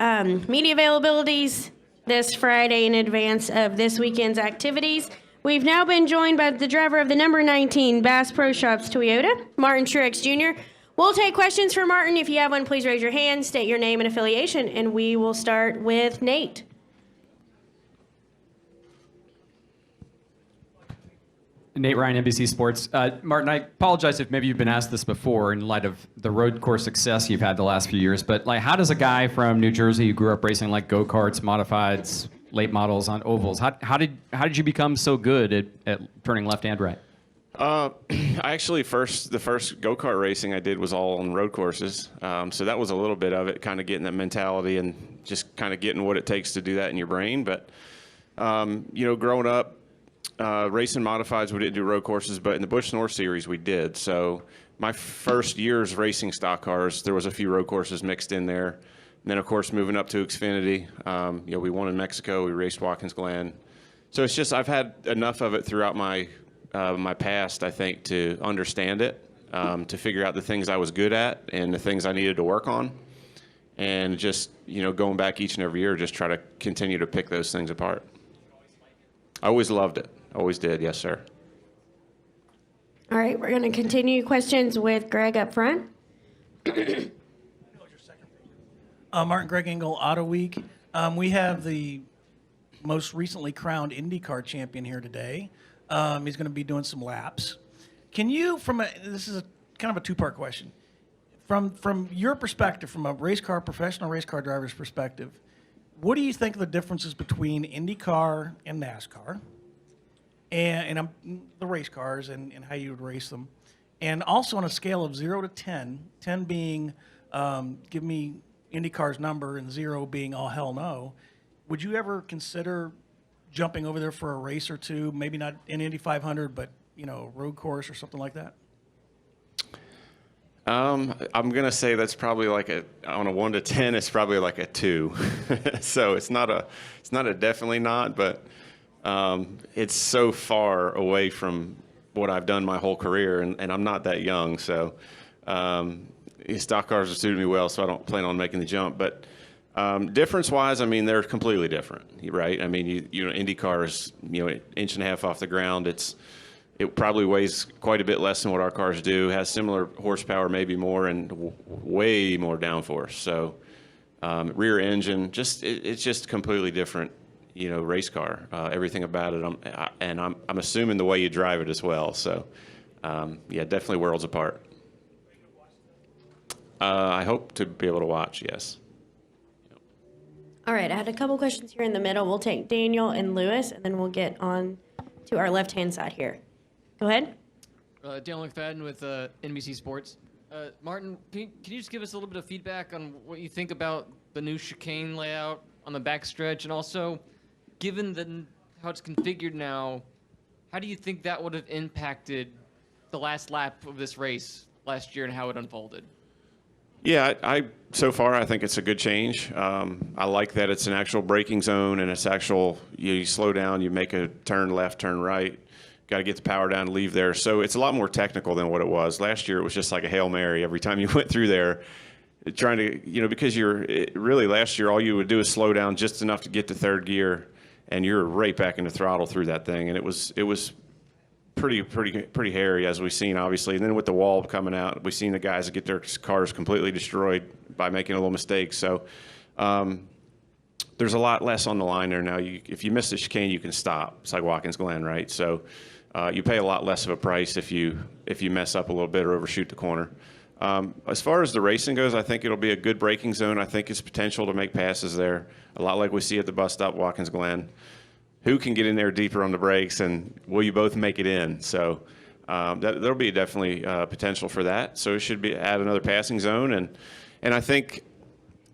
media availabilities this Friday in advance of this weekend's activities. We've now been joined by the driver of the number 19 Bass Pro Shops Toyota, Martin Truex Jr. We'll take questions for Martin. If you have one, please raise your hand, state your name and affiliation, and we will start with Nate. Nate Ryan, NBC Sports. Martin, I apologize if maybe you've been asked this before in light of the road course success you've had the last few years, but like, how does a guy from New Jersey who grew up racing like go-karts, modifieds, late models on ovals, how did you become so good at turning left and right? I actually the first go-kart racing I did was all on road courses, so that was a little bit of it, kind of getting that mentality and just kind of getting what it takes to do that in your brain. But growing up, racing modifieds, we didn't do road courses, but in the Busch North Series we did. So my first years racing stock cars, there was a few road courses mixed in there. And then, of course, moving up to Xfinity, we won in Mexico. We raced Watkins Glen. So it's just I've had enough of it throughout my past, I think, to understand it, to figure out the things I was good at and the things I needed to work on. And just, going back each and every year, just try to continue to pick those things apart. I always loved it. Always did, yes, sir. All right, we're going to continue questions with Greg up front. Martin, Greg Engel, Auto Week. We have the most recently crowned IndyCar champion here today. He's going to be doing some laps. Can you, this is kind of a two-part question. From your perspective, from a professional race car driver's perspective, what do you think the differences between IndyCar and NASCAR, and the race cars and how you would race them, and also on a scale of 0 to 10, 10 being give me IndyCar's number and 0 being all hell no, would you ever consider jumping over there for a race or two, maybe not in Indy 500, but road course or something like that? I'm gonna say that's probably on a 1 to 10, it's probably like a 2. So it's not a definitely not, but it's so far away from what I've done my whole career, and I'm not that young, so stock cars have suited me well, so I don't plan on making the jump. But difference-wise, I mean, they're completely different, right? I mean, IndyCar is an inch and a half off the ground. It probably weighs quite a bit less than what our cars do, has similar horsepower, maybe more, and way more downforce. So rear engine, it's just completely different, race car. Everything about it, I'm assuming the way you drive it as well. So definitely worlds apart. I hope to be able to watch, yes. All right, I had a couple questions here in the middle. We'll take Daniel and Lewis, and then we'll get on to our left-hand side here. Go ahead. Daniel McFadden with NBC Sports. Martin, can you just give us a little bit of feedback on what you think about the new chicane layout on the backstretch, and also, given how it's configured now, how do you think that would have impacted the last lap of this race last year and how it unfolded? Yeah, so far I think it's a good change. I like that it's an actual braking zone, and it's actual, you slow down, you make a turn left, turn right. Got to get the power down and leave there. So it's a lot more technical than what it was. Last year it was just like a Hail Mary every time you went through there, trying to, because really last year all you would do is slow down just enough to get to third gear, and you're right back in the throttle through that thing. And it was pretty hairy, as we've seen, obviously. And then with the wall coming out, we've seen the guys get their cars completely destroyed by making a little mistake. So there's a lot less on the line there now. If you miss the chicane, you can stop. It's like Watkins Glen, right? So you pay a lot less of a price if you mess up a little bit or overshoot the corner. As far as the racing goes, I think it'll be a good braking zone. I think it's potential to make passes there, a lot like we see at the bus stop Watkins Glen. Who can get in there deeper on the brakes, and will you both make it in? So there'll be definitely potential for that. So it should add another passing zone, and I think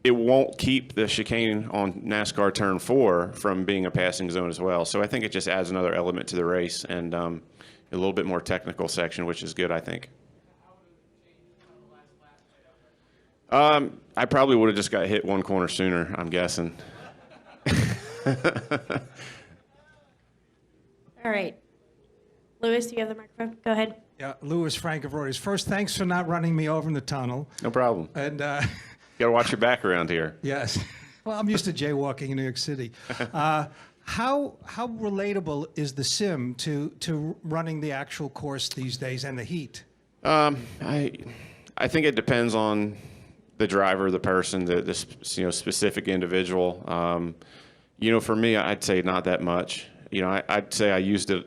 it won't keep the chicane on NASCAR Turn 4 from being a passing zone as well. So I think it just adds another element to the race and a little bit more technical section, which is good, I think. I probably would have just got hit one corner sooner, I'm guessing. All right. Lewis, do you have the microphone? Go ahead. Yeah, Lewis Frank of Reuters. First, thanks for not running me over in the tunnel. No problem. And you got to watch your back around here. yes. Well, I'm used to jaywalking in New York City. How relatable is the sim to running the actual course these days and the heat? I think it depends on the driver, the person, the specific individual. For me, I'd say not that much. I'd say I used it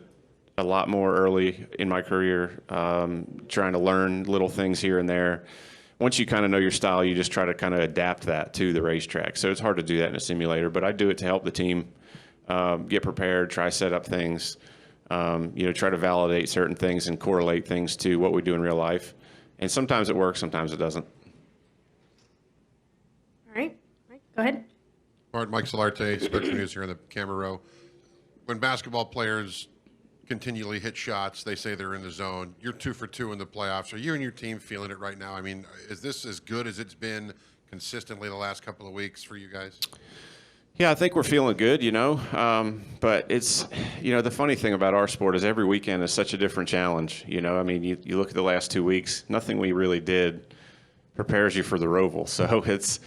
a lot more early in my career, trying to learn little things here and there. Once you kind of know your style, you just try to kind of adapt that to the racetrack. So it's hard to do that in a simulator, but I do it to help the team get prepared, try set up things, try to validate certain things and correlate things to what we do in real life. And sometimes it works, sometimes it doesn't. All right. Go ahead. Mike Solarte, Spectrum News here in the camera row. When basketball players continually hit shots, they say they're in the zone. You're 2 for 2 in the playoffs. Are you and your team feeling it right now? I mean, is this as good as it's been consistently the last couple of weeks for you guys? Yeah, I think we're feeling good, but it's, the funny thing about our sport is every weekend is such a different challenge. You look at the last 2 weeks, nothing we really did prepares you for the Roval. So it's,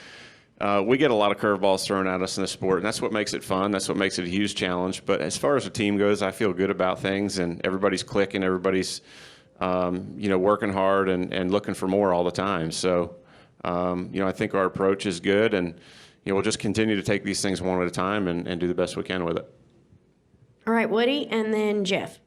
we get a lot of curveballs thrown at us in the sport, and that's what makes it fun. That's what makes it a huge challenge. But as far as the team goes, I feel good about things, and everybody's clicking, everybody's, working hard and looking for more all the time. So, I think our approach is good, and we'll just continue to take these things one at a time and do the best we can with it. All right, Woody, and then Jeff.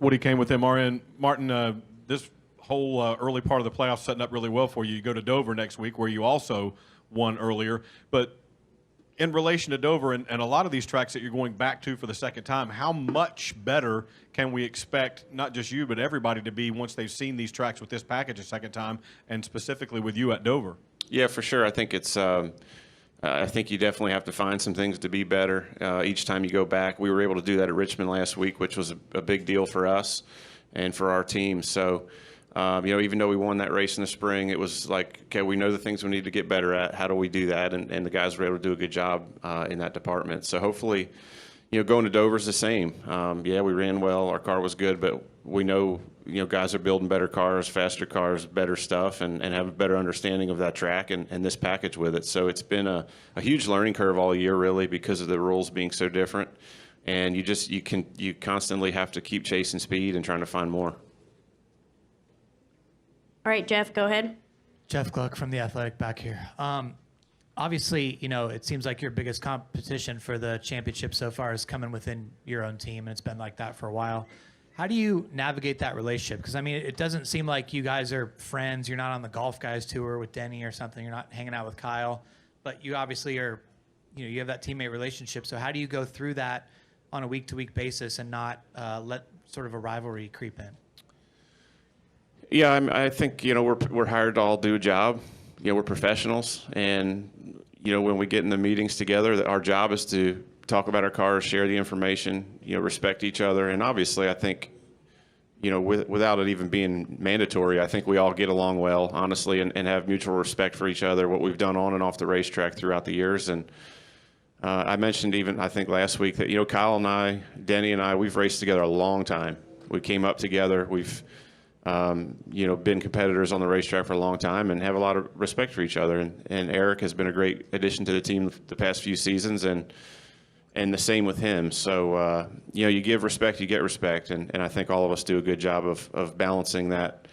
Woody came with MRN. Martin, this whole early part of the playoffs setting up really well for you. You go to Dover next week, where you also won earlier. But in relation to Dover and a lot of these tracks that you're going back to for the second time, how much better can we expect, not just you, but everybody to be once they've seen these tracks with this package a second time, and specifically with you at Dover? Yeah, for sure. I think it's I think you definitely have to find some things to be better each time you go back. We were able to do that at Richmond last week, which was a big deal for us and for our team. So, even though we won that race in the spring, it was like, okay, we know the things we need to get better at. How do we do that? And the guys were able to do a good job in that department. So hopefully, going to Dover's the same. We ran well. Our car was good, but we know, guys are building better cars, faster cars, better stuff, and have a better understanding of that track and this package with it. So it's been a huge learning curve all year, really, because of the rules being so different. And you constantly have to keep chasing speed and trying to find more. All right, Jeff, go ahead. Jeff Gluck from The Athletic back here. Obviously, it seems like your biggest competition for the championship so far is coming within your own team, and it's been like that for a while. How do you navigate that relationship? Because, it doesn't seem like you guys are friends. You're not on the Golf Guys tour with Denny or something. You're not hanging out with Kyle. But you obviously are, you have that teammate relationship. So how do you go through that on a week-to-week basis and not let sort of a rivalry creep in? Yeah, I think, we're hired to all do a job. We're professionals, and, when we get in the meetings together, our job is to talk about our cars, share the information, respect each other. And obviously, I think, without it even being mandatory, I think we all get along well, honestly, and have mutual respect for each other, what we've done on and off the racetrack throughout the years. And I mentioned even, I think last week that, Kyle and I, Denny and I, we've raced together a long time. We came up together. We've been competitors on the racetrack for a long time and have a lot of respect for each other. And Eric has been a great addition to the team the past few seasons, and the same with him. So, you give respect, you get respect. And I think all of us do a good job of balancing that,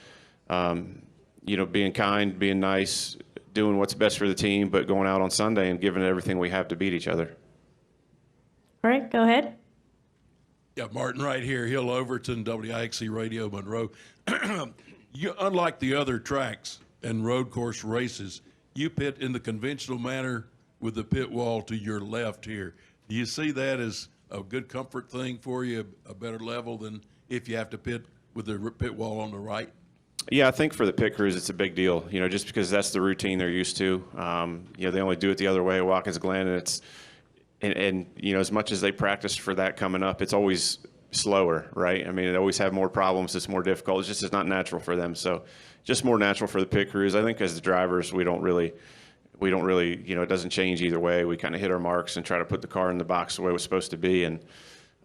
being kind, being nice, doing what's best for the team, but going out on Sunday and giving it everything we have to beat each other. All right, go ahead. Yeah, Martin right here, Hill Overton, WIXC Radio, Monroe. Unlike the other tracks and road course races, you pit in the conventional manner with the pit wall to your left here. Do you see that as a good comfort thing for you, a better level than if you have to pit with the pit wall on the right? Yeah, I think for the pit crews, it's a big deal, just because that's the routine they're used to. They only do it the other way at Watkins Glen, and it's, and as much as they practice for that coming up, it's always slower, right? They always have more problems. It's more difficult. It's not natural for them. So just more natural for the pit crews. I think as the drivers, we don't really, it doesn't change either way. We kind of hit our marks and try to put the car in the box the way it was supposed to be. And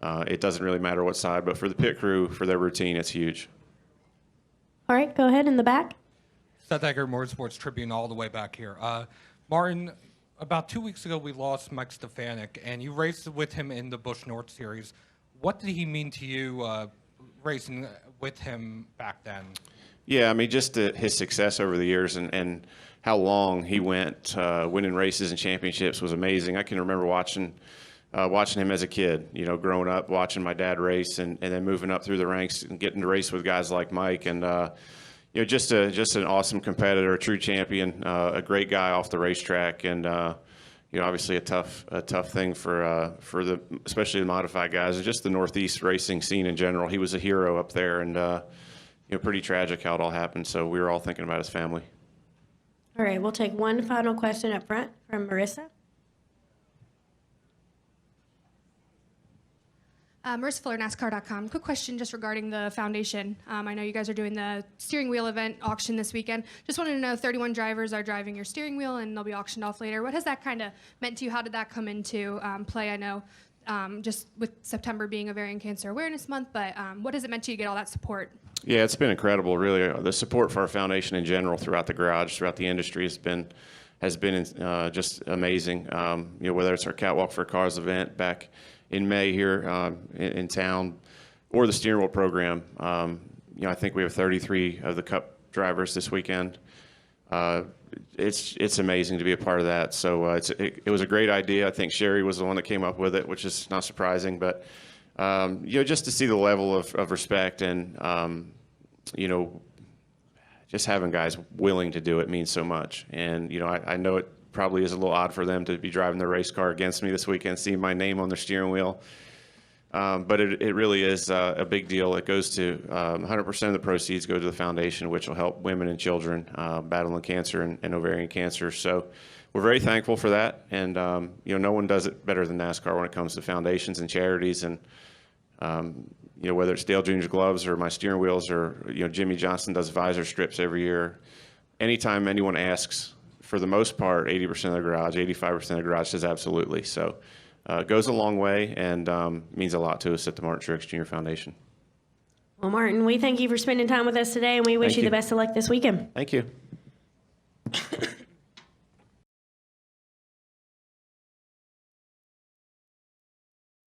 it doesn't really matter what side, but for the pit crew, for their routine, it's huge. All right, go ahead in the back. Seth Ecker, Motorsports Tribune, all the way back here. Martin, about 2 weeks ago, we lost Mike Stefanik, and you raced with him in the Busch North Series. What did he mean to you racing with him back then? Yeah, I mean, just his success over the years and how long he went winning races and championships was amazing. I can remember watching him as a kid, you know, growing up, watching my dad race and then moving up through the ranks and getting to race with guys like Mike. And, you know, just an awesome competitor, a true champion, a great guy off the racetrack. And, you know, obviously a tough thing for especially the modified guys and just the Northeast racing scene in general. He was a hero up there and, you know, pretty tragic how it all happened. So we were all thinking about his family. All right, we'll take one final question up front from Marissa. Marissa Fuller, NASCAR.com. Quick question just regarding the foundation. I know you guys are doing the steering wheel event auction this weekend. Just wanted to know, 31 drivers are driving your steering wheel and they'll be auctioned off later. What has that kind of meant to you? How did that come into play? I know just with September being Ovarian Cancer Awareness Month, but what has it meant to you to get all that support? Yeah, it's been incredible, really. The support for our foundation in general throughout the garage, throughout the industry has been just amazing. You know, whether it's our Catwalk for Cars event back in May here in town, or the steering wheel program. You know, I think we have 33 of the Cup drivers this weekend. It's amazing to be a part of that. So it was a great idea. I think Sherry was the one that came up with it, which is not surprising. But you know, just to see the level of respect and you know, just having guys willing to do it means so much. And you know, I know it probably is a little odd for them to be driving their race car against me this weekend, seeing my name on their steering wheel. But it really is a big deal. It goes to 100% of the proceeds go to the foundation, which will help women and children battling cancer and ovarian cancer. So we're very thankful for that. And you know, no one does it better than NASCAR when it comes to foundations and charities. And you know, whether it's Dale Jr.'s gloves or my steering wheels, or you know, Jimmy Johnson does visor strips every year. Anytime anyone asks, for the most part, 80% of the garage, 85% of the garage says absolutely. So it goes a long way and means a lot to us at the Martin Truex Jr Foundation. Well, Martin, we thank you for spending time with us today, and we wish Thank you the you. best of luck this weekend. Thank you.